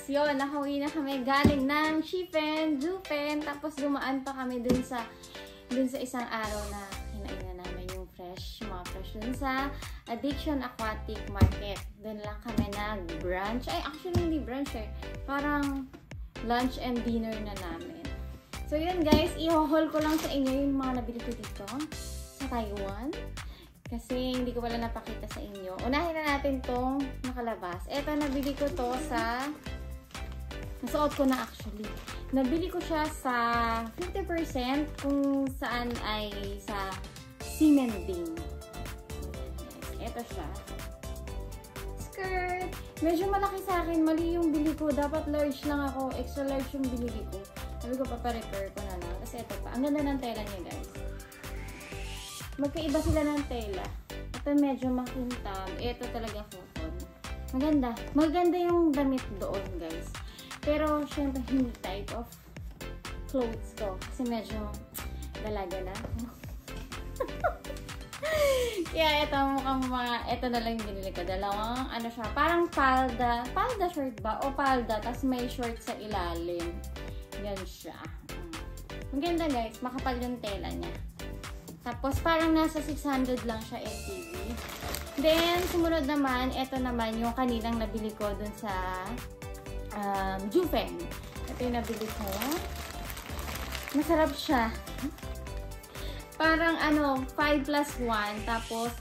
yun, nakauwi na kami galing ng Shifen, Jufen, tapos dumaan pa kami dun sa isang araw na kinainan namin yung mga fresh dun sa Addiction Aquatic Market. Dun lang kami nag-brunch. Ay, actually hindi brunch eh. Parang lunch and dinner na namin. So yun guys, i-haul ko lang sa inyo yung mga nabili ko dito sa Taiwan. Kasi hindi ko pala napakita sa inyo. Unahin na natin tong nakalabas. Eto, nabili ko to sa... Nasuot ko na actually. Nabili ko siya sa 50% kung saan ay sa Ximending. Eto siya. Skirt! Medyo malaki sa akin. Mali yung bili ko. Dapat large lang ako. Extra large yung binili ko. Sabi ko, paparepair ko na lang. Kasi eto pa. Ang ganda ng tela niya guys. Magkaiba sila ng tela. Ito medyo makintab. Ito talaga cotton. Maganda. Maganda yung damit doon, guys. Pero, syempre, hindi type of clothes ko. Kasi medyo dalaga na. Kaya ito mukhang ito na lang yung binili ko. Dalawang, ano siya, parang palda. Palda shirt ba? O palda, tas may short sa ilalim. Yan siya. Maganda, guys. Makapal yung tela niya. Tapos, parang nasa 600 lang siya LTV. Then, sumunod naman, ito naman yung kaninang nabili ko dun sa Jufen. Ito yung nabili ko. Masarap siya. Parang, 5 plus 1. Tapos,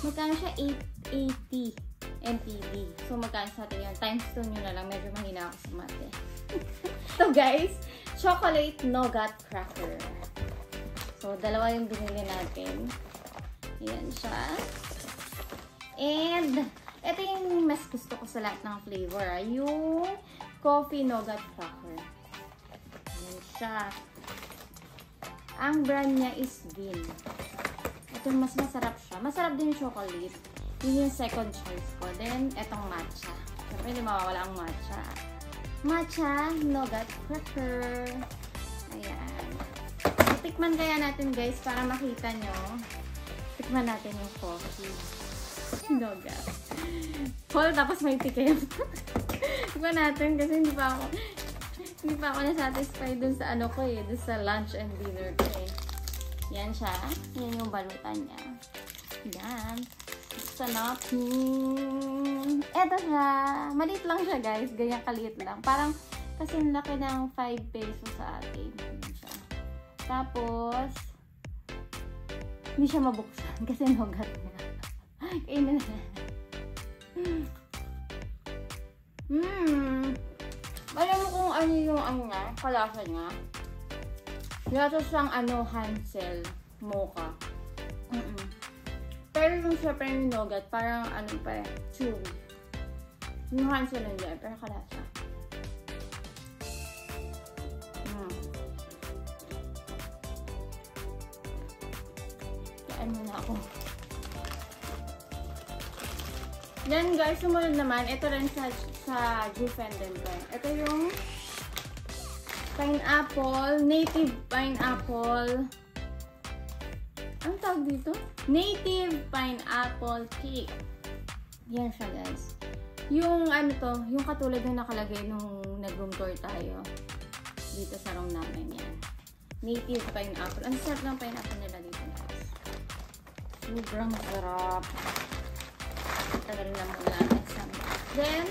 magkano siya? 880 MTV. So, magkano sa atin yun? Times 2 nyo na lang. Medyo mahina ako sa mate. So, guys, chocolate nougat cracker. So, dalawa yung binili natin. Ayan siya. And, ito yung mas gusto ko sa lahat ng flavor. Yung coffee nougat cracker. Ayan siya. Ang brand niya is Bean. Ito mas masarap siya. Masarap din yung chocolate. Yun yung second choice ko. Then, etong matcha. Siyempre, hindi mawawala ang matcha. Matcha nougat cracker. Ayan. Tikman kaya natin guys para makita nyo. Tikman natin yung coffee. Nougat. Hold, tapos may tikim. Tikman natin kasi hindi pa ako na-satisfied dun sa ko eh. Dun sa lunch and dinner ko eh. Yan siya. Yan yung balutan niya. Yan. Sarap. Eto siya. Maliit lang siya guys. Ganyan kaliit lang. Parang kasi laki ng 5 pesos sa atin. Yan siya. Tapos, hindi siya mabuksan kasi nougat niya. Kainin na. Alam mo kung ano yung kalasa niya? Lasa siyang Hansel mocha. Pero yung syempre yung nougat, parang chewy. Yung Hansel hindi, pero kalasa. Muna ako. Then guys, sumunod naman, ito rin sa Jufen din ko. Ito yung pineapple, native pineapple. Anong tawag dito? Native pineapple cake. Yan siya guys. Yung yung katulad yung nakalagay nung nag-room tour tayo. Dito sa room namin yan. Native pineapple. Ang sarap ng pineapple nila dito guys. Sobrang sarap. Tagal na muna. Then,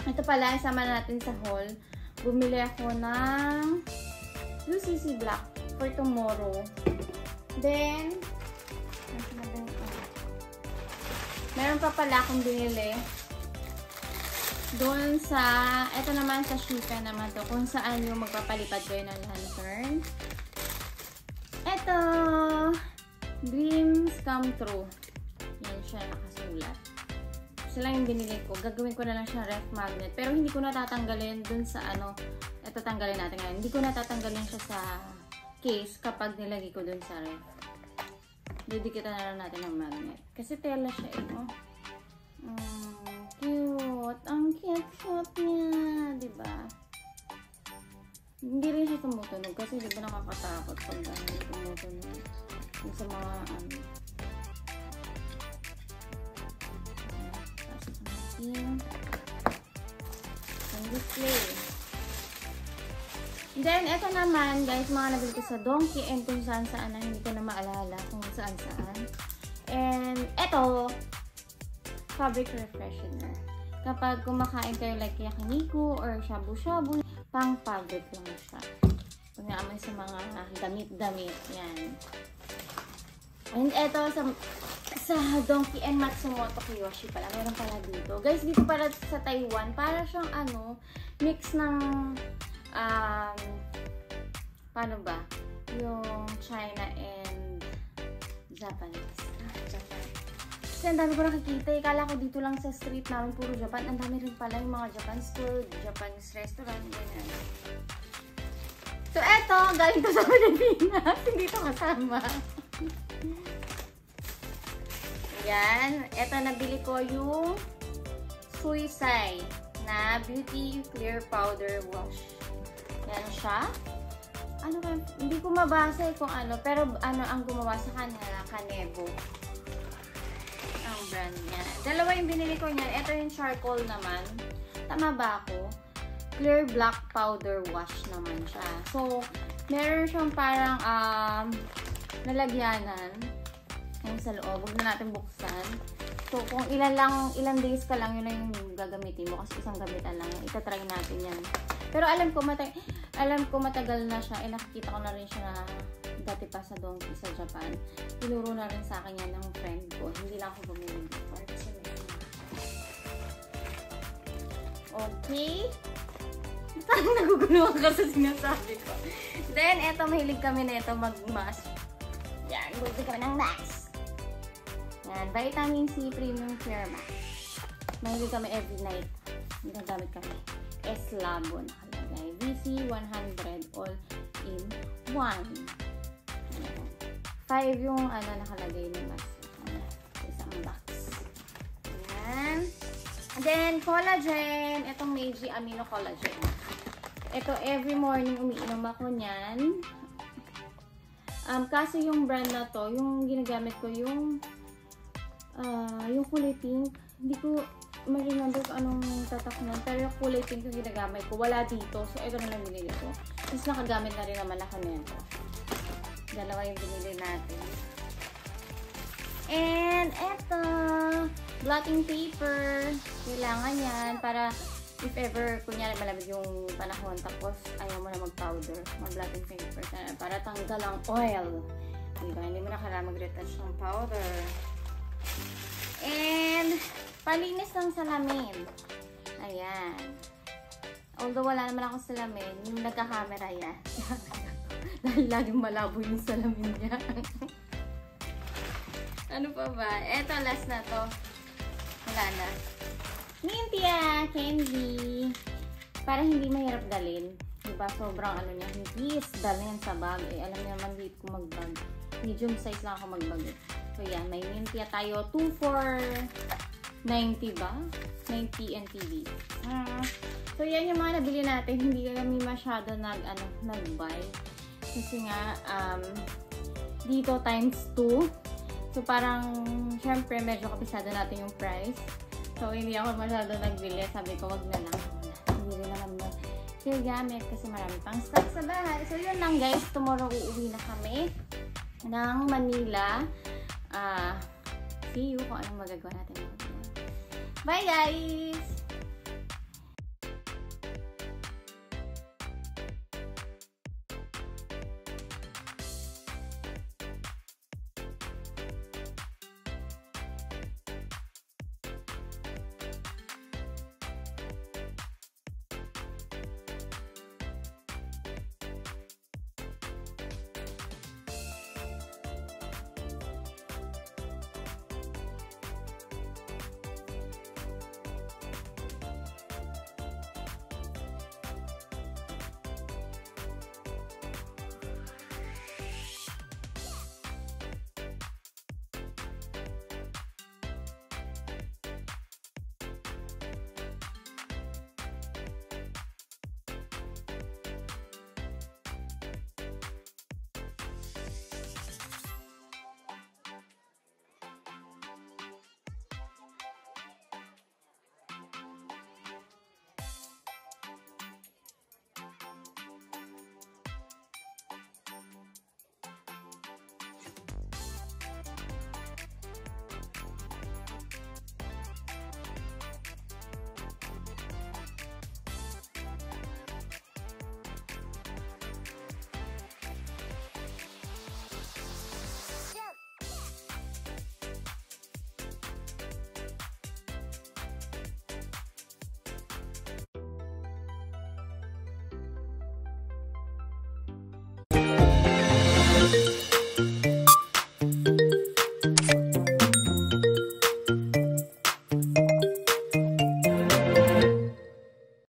ito pala, isama natin sa haul. Bumili ako ng UCC Black for tomorrow. Then, meron pa pala akong binili doon sa, ito naman sa Shifen naman to, kung saan yung magpapalipad kayo ng lantern. Ito, Dreams Come True. Yan siya nakasulat. Sila yung binili ko. Gagawin ko na lang siya ref magnet. Pero hindi ko natatanggalin dun sa ito tanggalin natin ngayon. Hindi ko natatanggalin siya sa case kapag nilagay ko dun sa ref. Didikitan na lang natin ng magnet. Kasi tela siya eh. Cute. Ang cute niya. Diba? Hindi rin siya tumutunog. Kasi diba nakakatakot pag hindi tumutunog. Yung sa mga aking display. Then, eto naman, guys, mga nabili ko sa Donkey and kung saan-saan na hindi ko na maalala kung saan-saan. And, eto, fabric refreshener. Kapag kumakain kayo like yakiniku or shabu-shabu, pang fabric lang siya. Pag-naamoy sa mga damit-damit, yan. And eto, sa Donkey and Matsumoto Kiyoshi pala, meron pala dito. Guys, dito pala sa Taiwan, para siyang mix ng paano ba? Yung China and Japanese. Japan. Kasi ang dami ko nakikita. Kala ko dito lang sa street namin puro Japan. Ang dami rin pala yung mga Japanese food, Japanese restaurant, ganyan. So, eto, galing to sa Pilipinas. Hindi ito kasama. Yan. Eto, nabili ko yung Suisai na Beauty Clear Powder Wash. Yan siya. Ano ba? Hindi ko mabasa kung ano. Pero ang gumawa sa kanila, Kanebo. Ang brand niya. Dalawa yung binili ko niyan. Ito yung charcoal naman. Tama ba ako? Clear Black Powder Wash naman siya. So, meron siyang parang nalagyanan. Yung sa loob. Huwag na natin buksan. So, kung ilang days ka lang, yun lang yung gagamitin mo. Kasi isang gamitan lang yan. Itatry natin yan. Pero alam ko matagal na siya. Nakikita ko na rin siya na dati pa sa Donkey sa Japan. Tinuro na rin sa akin yan ng friend ko. Hindi lang ako bumili before. Okay. Parang naguguluhan ka sa sinasabi ko. Then, eto, mahilig kami na ito mag-mask. Yan, gusto kami ng mask. Yan, Vitamin C Premium Care Mask. Mahilig kami every night. Nagagamit kami. S-Labo nakalagay. VC100 all in 1. 5 yung nakalagay na mask. Isang box. Ayan. And then, collagen. Itong Meiji Amino Collagen. Ito, every morning umiinom ako niyan. Kasi yung brand na to, yung ginagamit ko yung kulay pink. Hindi ko ma-remember kung anong tatak nun. Pero yung kulay pink yung ginagamit ko, wala dito. So, ito na lang binili ko. Tapos nakagamit na rin naman ako nito. Dalawa yung binili natin. And, eto, blotting paper. Kailangan yan para if ever, kunyari malamig yung panahon, tapos ayaw mo na mag-powder, mag-blotting paper para tanggal ang oil. Diba? Hindi mo na kailangan mag-retouch ng powder. And, palinis ng salamin. Ayan. Although wala naman ako salamin, yung nagka-camera yan. Dahil laging malabo yung salamin niya. Ano pa ba? Eto, last na to. Wala na. Mintia candy. Para hindi mahirap dalhin. Diba? Sobrang niya. Hindi is dalhin sa bag. Alam niyo naman, dito ko mag-bag. Medium size lang ako mag-bag. So, yan. May mintia tayo. 2 for 90 ba? 90 NTD. So, yan yung mga nabili natin. Hindi kami masyado nag-buy. Kasi nga, dito times 2. So, parang, syempre, medyo kapisado natin yung price. So, hindi ako masyado nagbili. Sabi ko, wag na lang. Hindi na lang gamit kasi marami pang stock sa bahay. So, yun lang guys. Tomorrow, uuwi na kami ng Manila. See you kung anong magagawa natin. Bye guys!